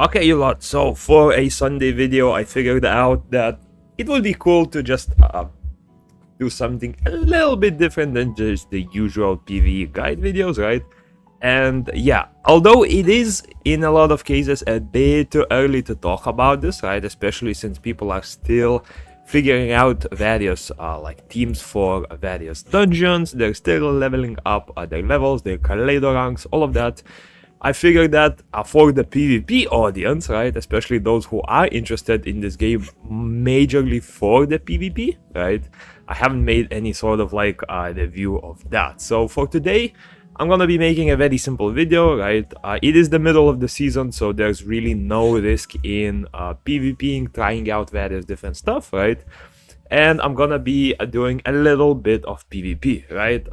Okay, you lot, so for a Sunday video, I figured out that it would be cool to just do something a little bit different than just the usual PvE guide videos, right? And yeah, although it is in a lot of cases a bit too early to talk about this, right? Especially since people are still figuring out various like teams for various dungeons, they're still leveling up their levels, their Kaleido ranks, all of that. I figured that for the PvP audience, right, especially those who are interested in this game majorly for the PvP, right, I haven't made any sort of like review of that. So for today, I'm gonna be making a very simple video, right? It is the middle of the season, so there's really no risk in PvPing, trying out various different stuff, right? And I'm gonna be doing a little bit of PvP, right?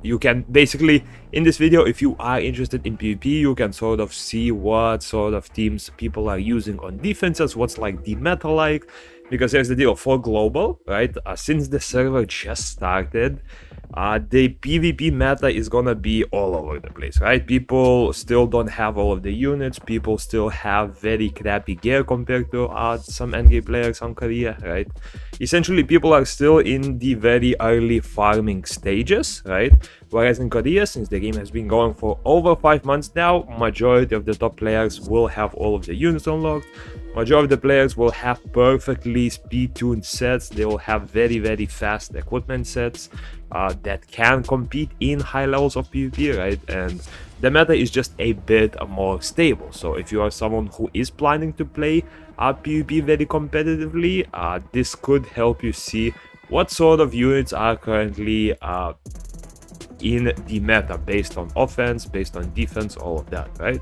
You can basically, in this video, if you are interested in PvP, you can sort of see what sort of teams people are using on defenses, what's like the meta like, because here's the deal, for global, right? Since the server just started, the PvP meta is gonna be all over the place, right? People still don't have all of the units, people still have very crappy gear compared to some endgame players on Korea, right? Essentially, people are still in the very early farming stages, right? Whereas in Korea, since the game has been going for over 5 months now, majority of the top players will have all of the units unlocked. Majority of the players will have perfectly speed-tuned sets. They will have very fast equipment sets that can compete in high levels of PvP, right? And the meta is just a bit more stable. So if you are someone who is planning to play PvP very competitively, this could help you see what sort of units are currently in the meta based on offense, based on defense, all of that, right?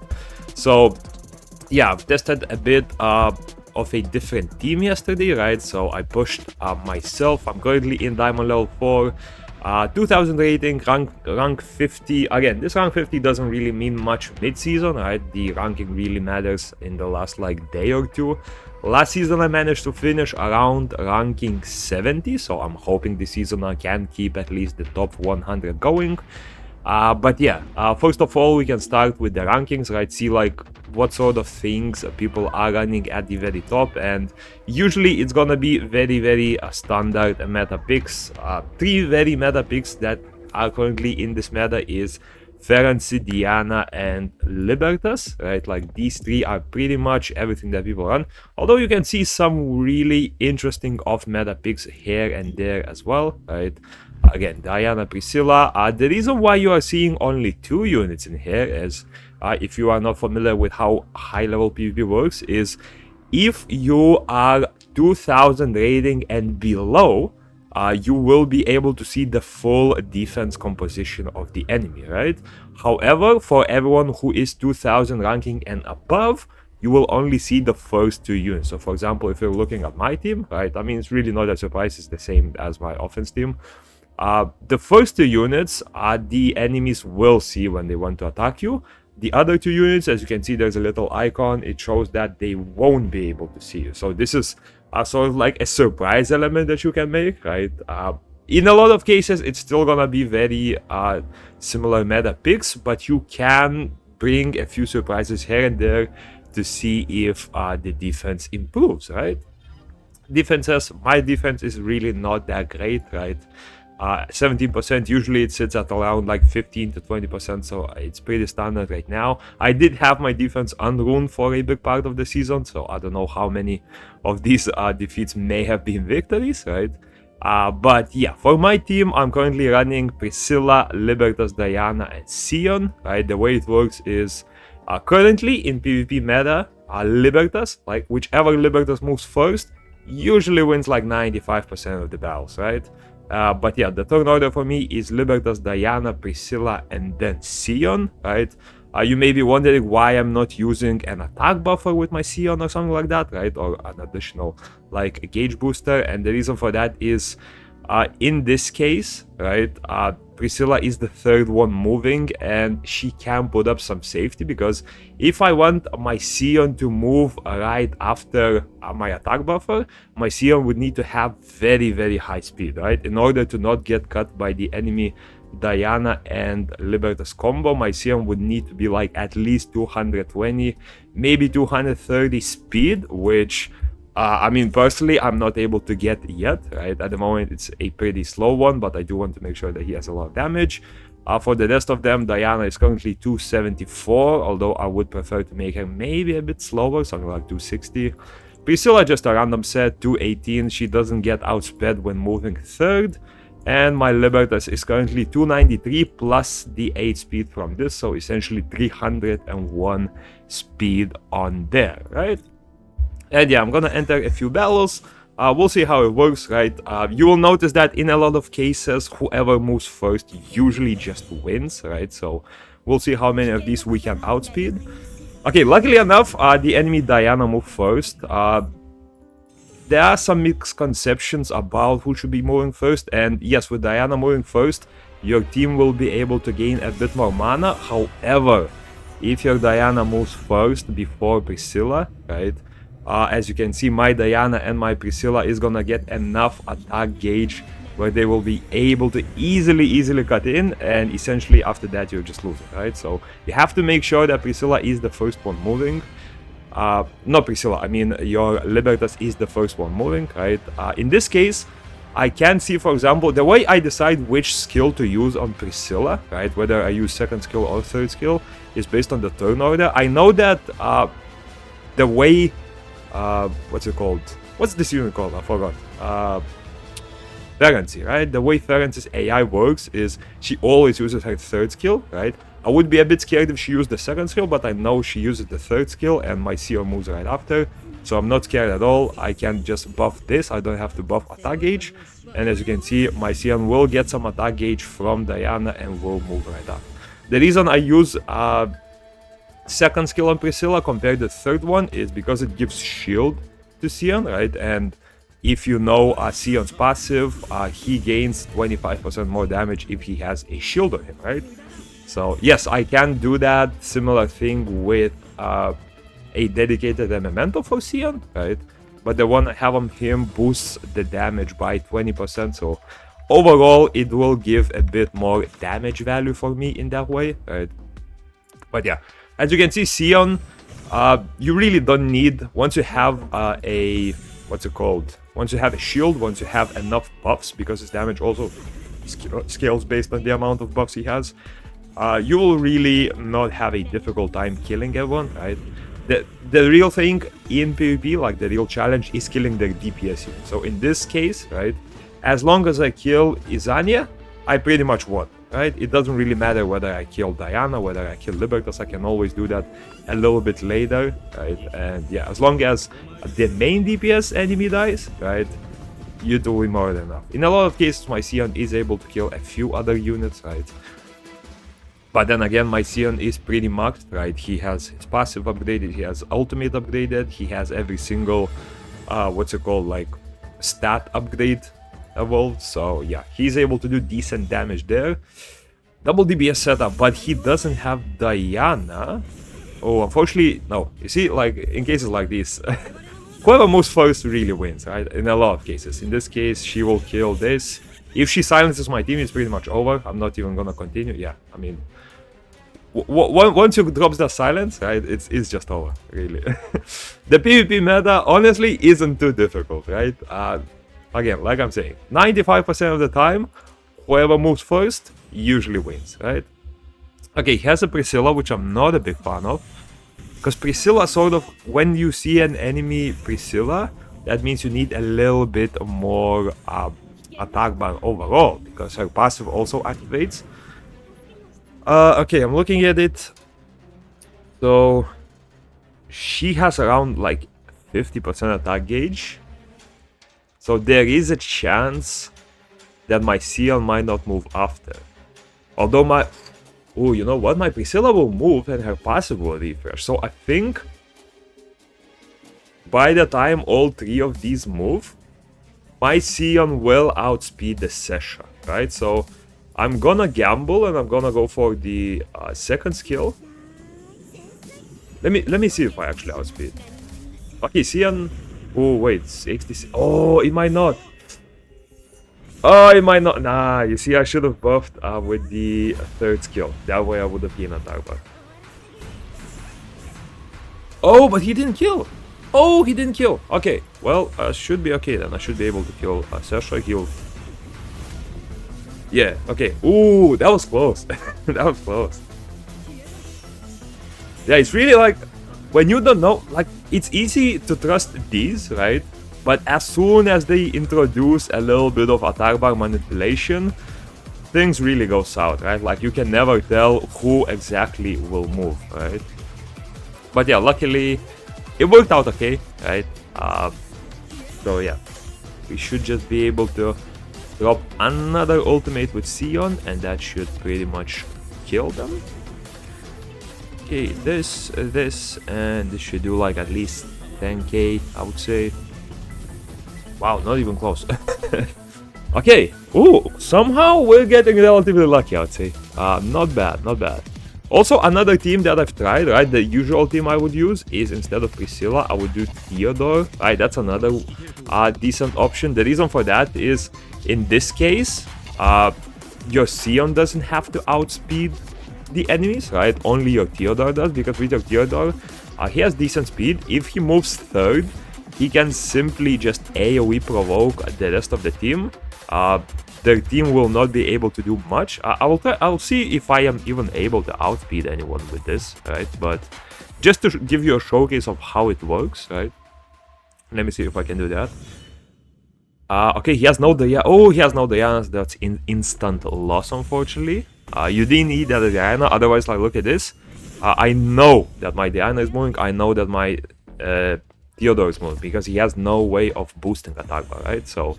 So yeah, I've tested a bit of a different team yesterday, right? So I pushed myself. I'm currently in Diamond level 4, 2000 rating, rank 50. Again, this rank 50 doesn't really mean much mid-season, right? The ranking really matters in the last like day or two. Last season I managed to finish around ranking 70, so I'm hoping this season I can keep at least the top 100 going. But yeah, first of all, we can start with the rankings, right? See like what sort of things people are running at the very top, and usually it's gonna be very standard meta picks. 3 very meta picks that are currently in this meta is Ferenci, Diana, and Libertas, right? Like these 3 are pretty much everything that people run, although you can see some really interesting off meta picks here and there as well, right? Again, Diana, Priscilla. The reason why you are seeing only 2 units in here is, if you are not familiar with how high level PvP works, is if you are 2000 rating and below, you will be able to see the full defense composition of the enemy, right? However, for everyone who is 2000 ranking and above, you will only see the first 2 units. So for example, if you're looking at my team, right, I mean, it's really not a surprise, it's the same as my offense team. The first 2 units the enemies will see when they want to attack you. The other 2 units, as you can see, there's a little icon, it shows that they won't be able to see you. So this is sort of like a surprise element that you can make, right? In a lot of cases, it's still gonna be very similar meta picks, but you can bring a few surprises here and there to see if the defense improves, right? Defenses, my defense is really not that great, right? 17%, usually it sits at around like 15 to 20%, so it's pretty standard right now. I did have my defense unruined for a big part of the season, so I don't know how many of these defeats may have been victories, right? But yeah, for my team, I'm currently running Priscilla, Libertas, Diana, and Sion, right? The way it works is currently in PvP meta, Libertas, like whichever Libertas moves first, usually wins like 95% of the battles, right? But yeah, the third order for me is Libertas, Diana, Priscilla, and then Sion, right? You may be wondering why I'm not using an attack buffer with my Sion or something like that, right? Or an additional like gauge booster, and the reason for that is in this case, right, Priscilla is the third one moving, and she can put up some safety, because if I want my Sion to move right after my attack buffer, my Sion would need to have very high speed, right, in order to not get cut by the enemy Diana and Libertas combo, my Sion would need to be like at least 220, maybe 230 speed, which I mean, personally, I'm not able to get yet, right? At the moment, it's a pretty slow one, but I do want to make sure that he has a lot of damage. For the rest of them, Diana is currently 274, although I would prefer to make her maybe a bit slower, something like 260. Priscilla, just a random set, 218. She doesn't get outsped when moving third. And my Libertas is currently 293 plus the 8 speed from this, so essentially 301 speed on there, right? And yeah, I'm gonna enter a few battles. We'll see how it works, right? You will notice that in a lot of cases, whoever moves first usually just wins, right? So we'll see how many of these we can outspeed. Okay, luckily enough, the enemy Diana moved first. There are some misconceptions about who should be moving first, and yes, with Diana moving first, your team will be able to gain a bit more mana. However, if your Diana moves first before Priscilla, right? As you can see, my Diana and my Priscilla is gonna get enough attack gauge where they will be able to easily cut in, and essentially after that you're just losing, right? So you have to make sure that Priscilla is the first one moving. Not Priscilla, I mean your Libertas is the first one moving, right? In this case, I can see, for example, the way I decide which skill to use on Priscilla, right? Whether I use second skill or third skill is based on the turn order. I know that the way what's it called? What's this unit called? I forgot. Ferency, right? The way Ferency's AI works is she always uses her third skill, right? I would be a bit scared if she used the second skill, but I know she uses the third skill and my Sion moves right after. So I'm not scared at all. I can just buff this. I don't have to buff attack gauge. And as you can see, my Sion will get some attack gauge from Diana and will move right after. The reason I use second skill on Priscilla compared to the third one is because it gives shield to Sion, right? And if you know Sion's passive, he gains 25% more damage if he has a shield on him, right? So yes, I can do that similar thing with a dedicated Rememento for Sion, right? But the one I have on him boosts the damage by 20%, so overall it will give a bit more damage value for me in that way, right? But yeah, as you can see, Sion, you really don't need, once you have what's it called? Once you have a shield, once you have enough buffs, because his damage also scales based on the amount of buffs he has, you will really not have a difficult time killing everyone, right? The real thing in PvP, like the real challenge, is killing their DPS unit. So in this case, right, as long as I kill Izania, I pretty much won, right? It doesn't really matter whether I kill Diana, whether I kill Libertas, I can always do that a little bit later, right? And yeah, as long as the main DPS enemy dies, right, you're doing more than enough. In a lot of cases, my Sion is able to kill a few other units, right? But then again, my Sion is pretty maxed, right? He has his passive upgraded, he has ultimate upgraded, he has every single, what's it called, like, stat upgrade evolved. So yeah, he's able to do decent damage there. Double DPS setup, but he doesn't have Diana. Oh, unfortunately, no. You see, like, in cases like this, whoever moves first really wins, right? In a lot of cases. In this case, she will kill this. If she silences my team, it's pretty much over. I'm not even gonna continue. Yeah, I mean, once you drop the silence, right, it's just over, really. The PvP meta, honestly, isn't too difficult, right? Again, like I'm saying, 95% of the time, whoever moves first usually wins, right? Okay, he has a Priscilla, which I'm not a big fan of. Because Priscilla sort of, when you see an enemy Priscilla, that means you need a little bit more attack bar overall, because her passive also activates. Okay, I'm looking at it. So she has around like 50% attack gauge. So there is a chance that my Sion might not move after. Although my... Oh, you know what? My Priscilla will move and her passive will refresh. So I think by the time all three of these move, my Sion will outspeed the Sesha, right? So I'm gonna gamble and I'm gonna go for the second skill. Let me see if I actually outspeed. Okay, Sion. Oh wait, 60. Oh, it might not. Oh, it might not. Nah, you see, I should have buffed with the third skill. That way I would have been a Tarbar. Oh, but he didn't kill. Oh, he didn't kill. Okay, well, should be okay then. I should be able to kill Surstrike. He'll... Yeah, okay. Ooh, that was close. That was close. Yeah, it's really like, when you don't know, like, it's easy to trust these, right? But as soon as they introduce a little bit of Atarbar manipulation, things really go south, right? Like, you can never tell who exactly will move, right? But yeah, luckily, it worked out okay, right? So yeah, we should just be able to drop another ultimate with Sion, and that should pretty much kill them. Okay, this, and this should do like at least 10k, I would say. Wow, not even close. Okay, ooh, somehow we're getting relatively lucky, I would say. Not bad, not bad. Also, another team that I've tried, right, the usual team I would use is, instead of Priscilla, I would do Theodore, right, that's another decent option. The reason for that is, in this case, your Sion doesn't have to outspeed the enemies, right, only your Theodore does, because with your Theodore, he has decent speed. If he moves third, he can simply just AoE provoke the rest of the team. Their team will not be able to do much. I'll see if I am even able to outspeed anyone with this, right? But just to give you a showcase of how it works, right? Let me see if I can do that. Okay, he has no Diana. Oh, he has no Diana. That's instant loss, unfortunately. You didn't need that Diana, otherwise, like, look at this. I know that my Diana is moving. I know that my Theodore is moving, because he has no way of boosting Atarba, right? So,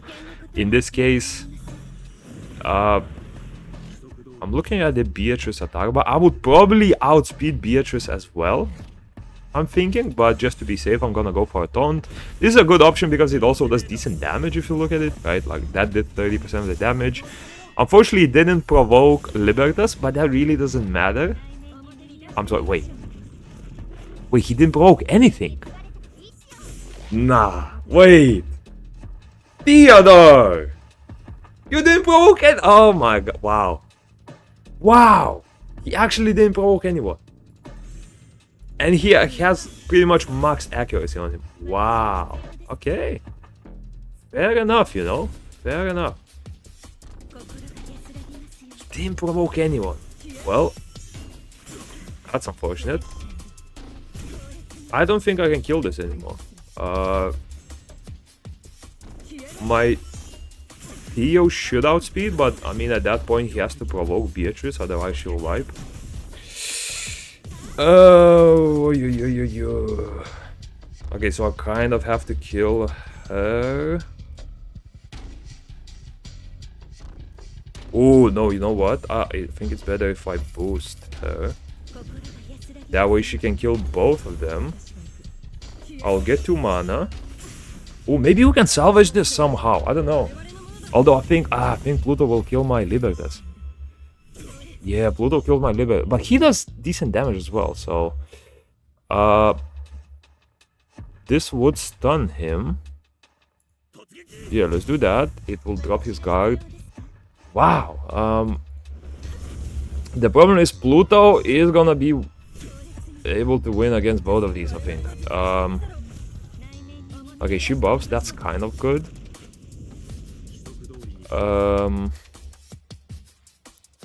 in this case, I'm looking at the Beatrice Atarba. I would probably outspeed Beatrice as well, I'm thinking, but just to be safe, I'm gonna go for a taunt. This is a good option because it also does decent damage if you look at it, right? Like, that did 30% of the damage. Unfortunately, it didn't provoke Libertas, but that really doesn't matter. I'm sorry, wait. Wait, he didn't provoke anything. Nah, wait. Theodore! You didn't provoke it? Oh my god, wow. Wow! He actually didn't provoke anyone. And he has pretty much max accuracy on him. Wow. Okay. Fair enough, you know. Fair enough. Didn't provoke anyone. Well, that's unfortunate. I don't think I can kill this anymore. My Theo should outspeed, but I mean, at that point he has to provoke Beatrice, otherwise she'll wipe. Oh, okay, so I kind of have to kill her. Oh no, you know what? I think it's better if I boost her. That way she can kill both of them. I'll get 2 mana. Oh, maybe we can salvage this somehow. I don't know. Although I think Pluto will kill my Libertas. Yeah, Pluto killed my Libertas, but he does decent damage as well. So, this would stun him. Yeah, let's do that. It will drop his guard. Wow. The problem is Pluto is gonna be able to win against both of these, I think. Okay, she buffs. That's kind of good.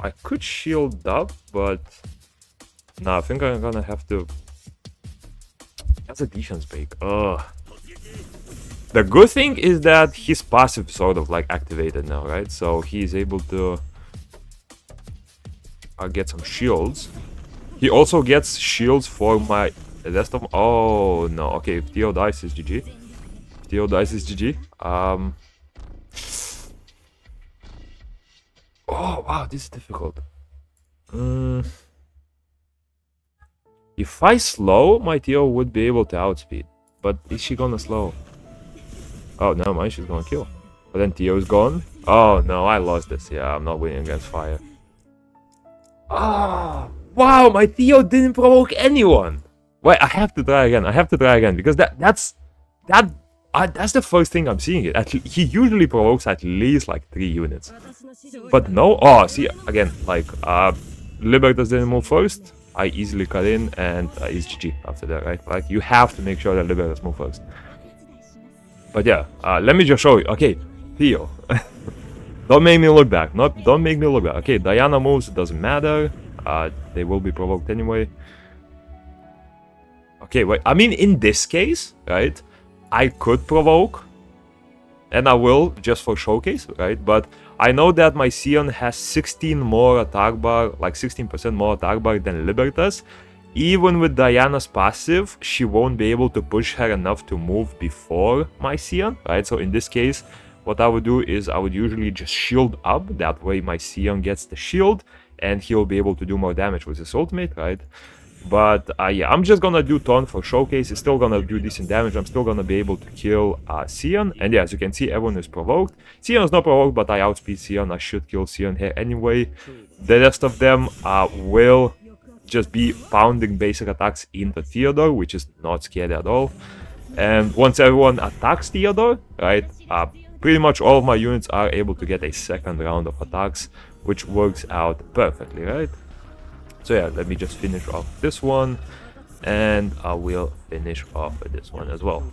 I could shield up, but nah, I think I'm gonna have to. That's a defense break. Ugh. The good thing is that his passive is sort of like activated now, right? So he's able to get some shields. He also gets shields for my rest of. Oh no! Okay, if Theo dies, is GG. If Theo dies, is GG. Oh wow, this is difficult. If I slow, my Theo would be able to outspeed. But is she gonna slow? Oh, never mind, she's gonna kill. But then Theo is gone. Oh no, I lost this. Yeah, I'm not winning against fire. Ah, oh, wow, my Theo didn't provoke anyone. Wait, I have to try again. I have to try again because that That's the first thing I'm seeing it. He usually provokes at least like 3 units. But no, oh, see, again, like, Libertas didn't move first. I easily cut in, and it's GG after that, right? Like, you have to make sure that Libertas move first. But yeah, let me just show you. Okay, Theo. Don't make me look back. Don't make me look back. Okay, Diana moves, it doesn't matter. They will be provoked anyway. Okay, wait. I mean, in this case, right, I could provoke, and I will, just for showcase, right? But I know that my Sion has 16 more attack bar, like 16% more attack bar than Libertas. Even with Diana's passive, she won't be able to push her enough to move before my Sion, right? So in this case, what I would do is I would usually just shield up. That way my Sion gets the shield, and he'll be able to do more damage with his ultimate, right? But yeah, I'm just gonna do Taunt for showcase. It's still gonna do decent damage. I'm still gonna be able to kill Sion. And yeah, as you can see, everyone is provoked. Sion is not provoked, but I outspeed Sion. I should kill Sion here anyway. The rest of them will just be pounding basic attacks into Theodore, which is not scary at all. And once everyone attacks Theodore, right, pretty much all of my units are able to get a second round of attacks, which works out perfectly, right? So yeah, let me just finish off this one, and I will finish off with this one as well.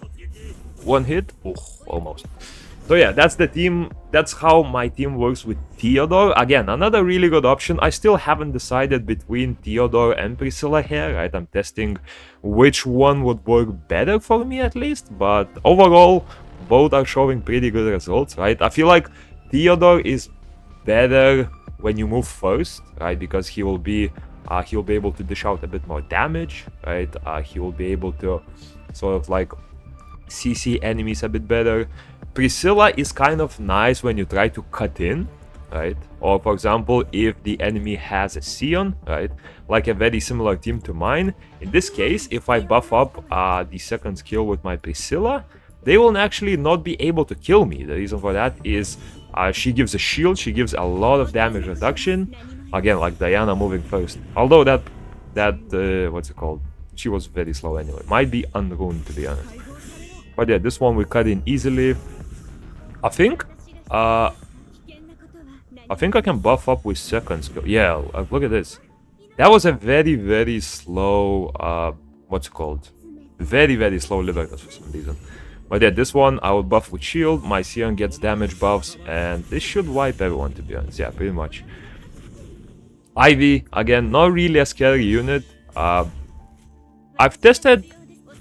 One hit, almost. So yeah, that's the team. That's how my team works with Theodore. Again, another really good option. I still haven't decided between Theodore and Priscilla here, right? I'm testing which one would work better for me at least, but overall, both are showing pretty good results, right? I feel like Theodore is better when you move first, right? Because he'll be able to dish out a bit more damage, right? He will be able to sort of like CC enemies a bit better. Priscilla is kind of nice when you try to cut in, right? Or for example, if the enemy has a Sion, right? Like a very similar team to mine. In this case, if I buff up the second skill with my Priscilla, they will actually not be able to kill me. The reason for that is she gives a shield, she gives a lot of damage reduction. Again, like Diana moving first. Although that what's it called? She was very slow anyway. Might be unruined, to be honest. But yeah, this one we cut in easily. I think I can buff up with second skill. Yeah, look at this. That was a very, very slow, what's it called? Very, very slow Libertas for some reason. But yeah, this one I will buff with shield. My Sion gets damage buffs, and this should wipe everyone, to be honest. Yeah, pretty much. Ivy, again, not really a scary unit. I've tested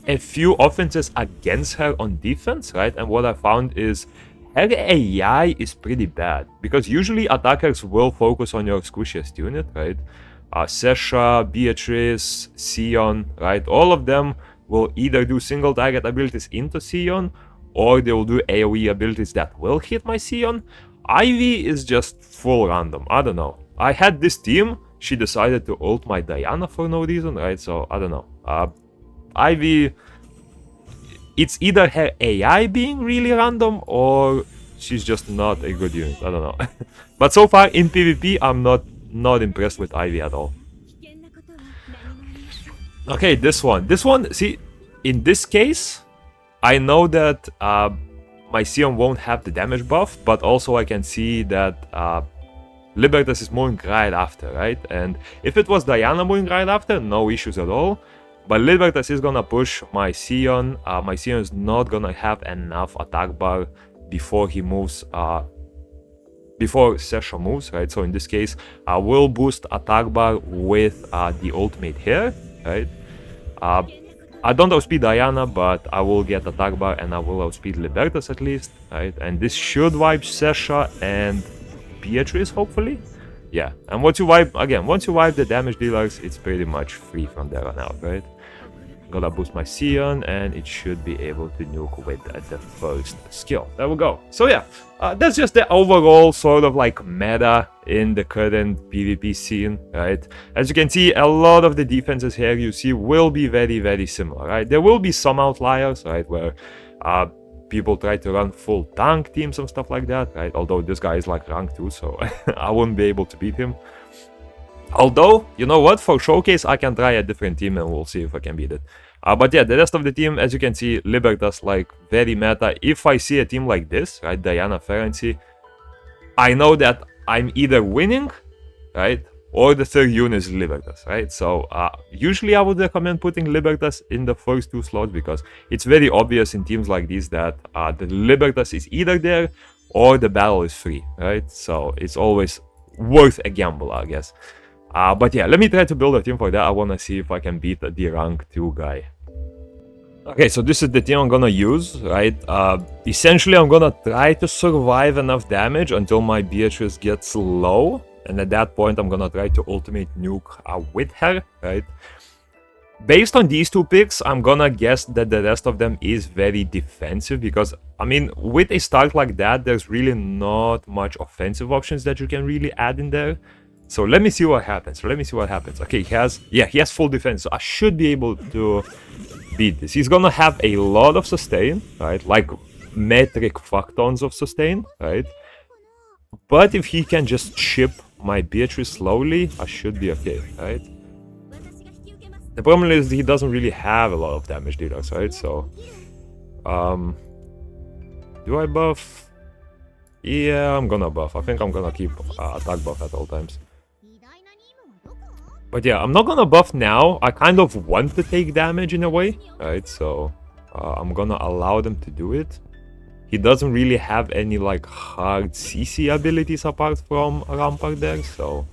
a few offenses against her on defense, right? And what I found is her AI is pretty bad, because usually attackers will focus on your squishiest unit, right? Sesha, Beatrice, Sion, right? All of them will either do single target abilities into Sion, or they will do AoE abilities that will hit my Sion. Ivy is just full random. I don't know. I had this team, she decided to ult my Diana for no reason, right? So, I don't know. Ivy, it's either her AI being really random, or she's just not a good unit. I don't know. But so far, in PvP, I'm not impressed with Ivy at all. Okay, this one, see, in this case, I know that my Sion won't have the damage buff, but also I can see that Libertas is moving right after, right? And if it was Diana moving right after, no issues at all. But Libertas is gonna push my Sion. My Sion is not gonna have enough attack bar before he moves, before Sesha moves, right? So in this case, I will boost attack bar with the ultimate here, right? I don't outspeed Diana, but I will get attack bar and I will outspeed Libertas at least, right? And this should wipe Sesha and Beatrice, hopefully. Yeah, and once you wipe the damage dealers, it's pretty much free from there on out, right? Gonna boost my Sion, and it should be able to nuke with the first skill. There we go. So yeah, that's just the overall sort of like meta in the current PvP scene, right? As you can see, a lot of the defenses here you see will be very, very similar, right? There will be some outliers, right, where people try to run full tank teams and stuff like that, right? Although this guy is like rank 2, so I wouldn't be able to beat him. Although, you know what, for showcase I can try a different team and we'll see if I can beat it. But yeah, the rest of the team, as you can see, Libertas, like, very meta. If I see a team like this, right, Diana, Ferenczi, I know that I'm either winning, right, or the third unit is Libertas, right? So usually I would recommend putting Libertas in the first 2 slots because it's very obvious in teams like these that the Libertas is either there or the battle is free, right? So it's always worth a gamble, I guess. But yeah, let me try to build a team for that. I want to see if I can beat the rank 2 guy. Okay, so this is the team I'm gonna use, right? Essentially, I'm gonna try to survive enough damage until my Beatrice gets low. And at that point, I'm gonna try to ultimate nuke with her, right? Based on these 2 picks, I'm gonna guess that the rest of them is very defensive because, I mean, with a start like that, there's really not much offensive options that you can really add in there. So let me see what happens. Okay, he has full defense, so I should be able to beat this. He's gonna have a lot of sustain, right? Like metric fuck tons of sustain, right? But if he can just chip my Beatrice slowly, I should be okay, right? The problem is he doesn't really have a lot of damage dealers, right? So, do I buff? Yeah, I'm gonna buff. I think I'm gonna keep attack buff at all times. But yeah, I'm not gonna buff now. I kind of want to take damage in a way, right? So, I'm gonna allow them to do it. He doesn't really have any like hard CC abilities apart from Rampart there, so...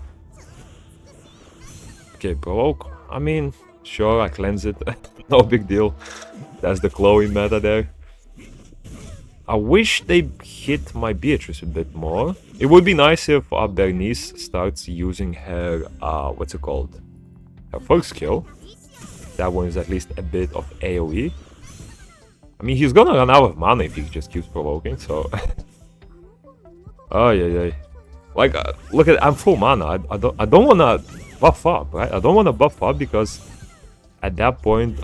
Okay, provoke. I mean, sure, I cleanse it. No big deal. That's the Chloe meta there. I wish they hit my Beatrice a bit more. It would be nice if Bernice starts using her, what's it called? Her first skill. That one is at least a bit of AoE. I mean, he's gonna run out of mana if he just keeps provoking, so... Oh, yeah. Like, look at, I'm full mana. I don't wanna buff up, right? I don't wanna buff up because at that point,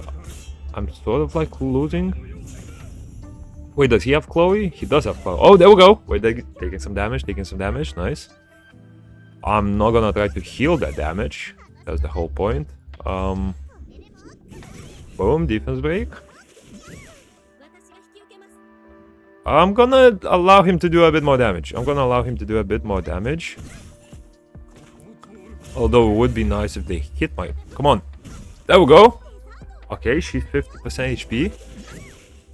I'm sort of like losing. Wait, does he have Chloe? He does have Chloe. Oh, there we go. Wait, taking some damage, nice. I'm not gonna try to heal that damage. That's the whole point. Boom, defense break. I'm gonna allow him to do a bit more damage. Although it would be nice if they hit my... Come on. There we go. Okay, she's 50% HP.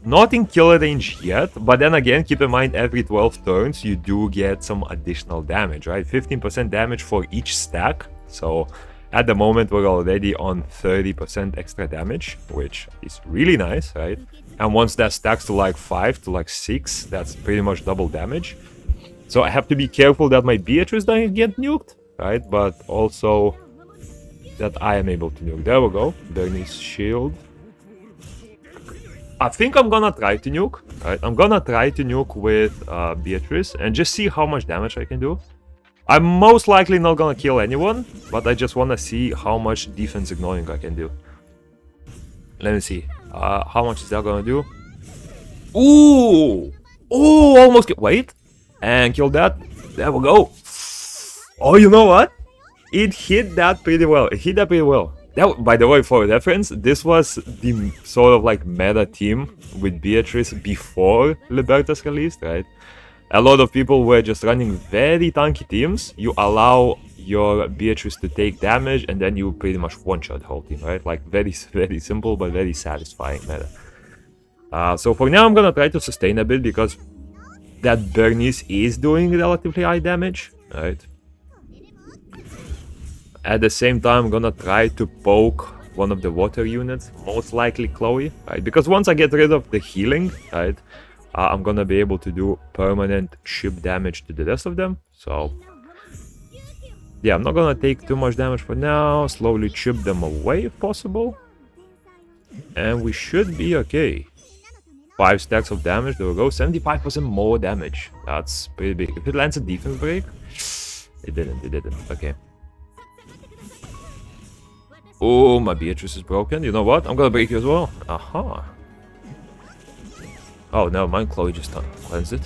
Not in kill range yet, but then again, keep in mind every 12 turns you do get some additional damage, right? 15% damage for each stack. So at the moment we're already on 30% extra damage, which is really nice, right? And once that stacks to like 5 to like 6, that's pretty much double damage. So I have to be careful that my Beatrice doesn't get nuked, right? But also that I am able to nuke. There we go. Bernie's shield. I think I'm gonna try to nuke, right? I'm gonna try to nuke with Beatrice and just see how much damage I can do. I'm most likely not gonna kill anyone, but I just wanna see how much defense ignoring I can do. Let me see. How much is that gonna do? Ooh! Oh, almost get... Wait. And kill that. There we go. Oh, you know what? It hit that pretty well. That, by the way, for reference, this was the sort of like meta team with Beatrice before Libertas released, right? A lot of people were just running very tanky teams. You allow your Beatrice to take damage and then you pretty much one-shot the whole team, right? Like very, very simple but very satisfying meta. So for now I'm gonna try to sustain a bit because that Bernice is doing relatively high damage, right? At the same time, I'm gonna try to poke one of the water units, most likely Chloe, right? Because once I get rid of the healing, right, I'm gonna be able to do permanent chip damage to the rest of them. So, yeah, I'm not gonna take too much damage for now. Slowly chip them away if possible. And we should be okay. 5 stacks of damage, there we go. 75% more damage. That's pretty big. If it lands a defense break... It didn't. Okay. Oh, my Beatrice is broken. You know what? I'm gonna break you as well. Aha. Oh, never mind. Chloe just cleansed it.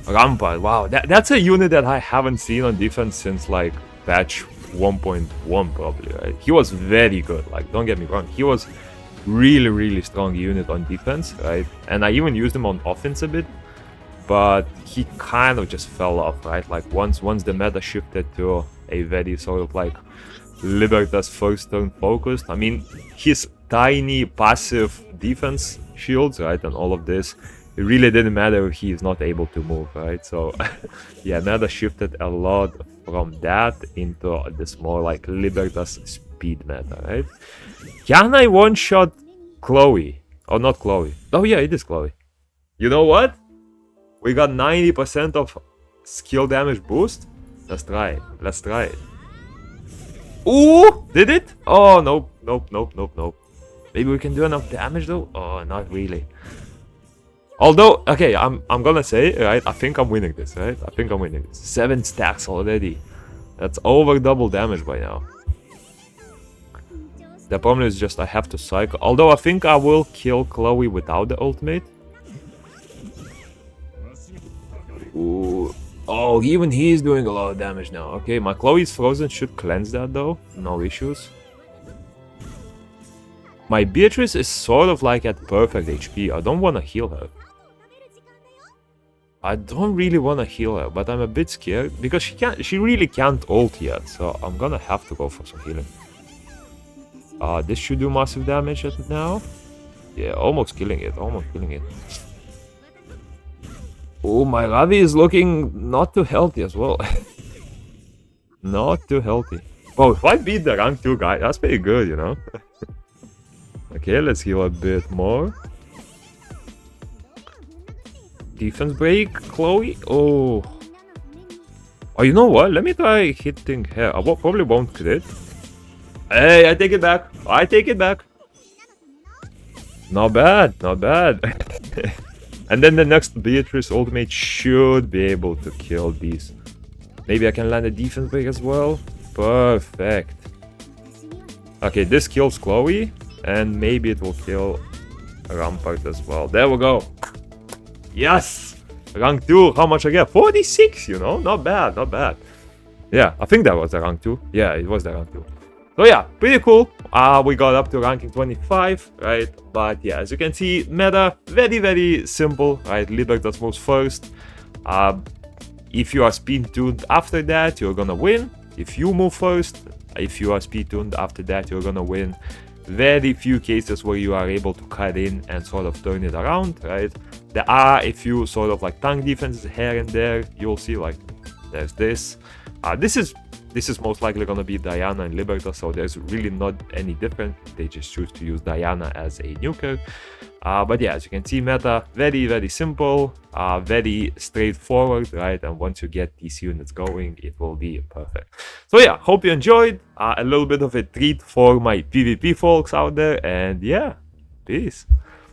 Rampart. Wow, that's a unit that I haven't seen on defense since like patch 1.1 probably, right? He was very good, like, don't get me wrong. He was really strong unit on defense, right? And I even used him on offense a bit, but he kind of just fell off, right? Like once the meta shifted to a very sort of like Libertas first turn focused. I mean, his tiny passive defense shields, right, and all of this, it really didn't matter if he is not able to move, right? So yeah, meta shifted a lot from that into this more like Libertas speed meta, right? Can I one-shot Chloe? Oh, not Chloe. Oh yeah, it is Chloe. You know what? We got 90% of skill damage boost. Let's try it. Let's try it. Ooh! Did it? Oh, nope. Maybe we can do enough damage though? Oh, not really. Although, okay, I'm gonna say, right, I think I'm winning this, right? I think I'm winning this. 7 stacks already. That's over double damage by now. The problem is just I have to cycle. Although I think I will kill Chloe without the ultimate. Ooh. Oh, even he's doing a lot of damage now. Okay, my Chloe's frozen should cleanse that though. No issues. My Beatrice is sort of like at perfect HP. I don't want to heal her. I don't really want to heal her, but I'm a bit scared because she really can't ult yet. So I'm gonna have to go for some healing. This should do massive damage now. Yeah, almost killing it. Oh, my Ravi is looking not too healthy as well. Not too healthy. Oh, if I beat the rank 2 guy, that's pretty good, you know. Okay, let's heal a bit more. Defense break, Chloe. Oh. Oh, you know what? Let me try hitting her. I probably won't crit. Hey, I take it back. Not bad. And then the next Beatrice ultimate should be able to kill these. Maybe I can land a defense break as well. Perfect. Okay, this kills Chloe. And maybe it will kill Rampart as well. There we go. Yes! Rank 2. How much I get? 46, you know? Not bad. Yeah, I think that was the rank 2. Yeah, it was the rank 2. So yeah, pretty cool. We got up to ranking 25, right? But yeah, as you can see, meta, very simple, right? Libertas moves first. If you are speed tuned after that, you're gonna win. If you move first, if you are speed tuned after that, you're gonna win. Very few cases where you are able to cut in and sort of turn it around, right? There are a few sort of like tank defenses here and there. You'll see like there's this. This is most likely gonna be Diana and Libertas, so there's really not any different. They just choose to use Diana as a nuker. But yeah, as you can see, meta, very simple, very straightforward, right? And once you get these units going, it will be perfect. So yeah, hope you enjoyed. A little bit of a treat for my PvP folks out there, and yeah, peace.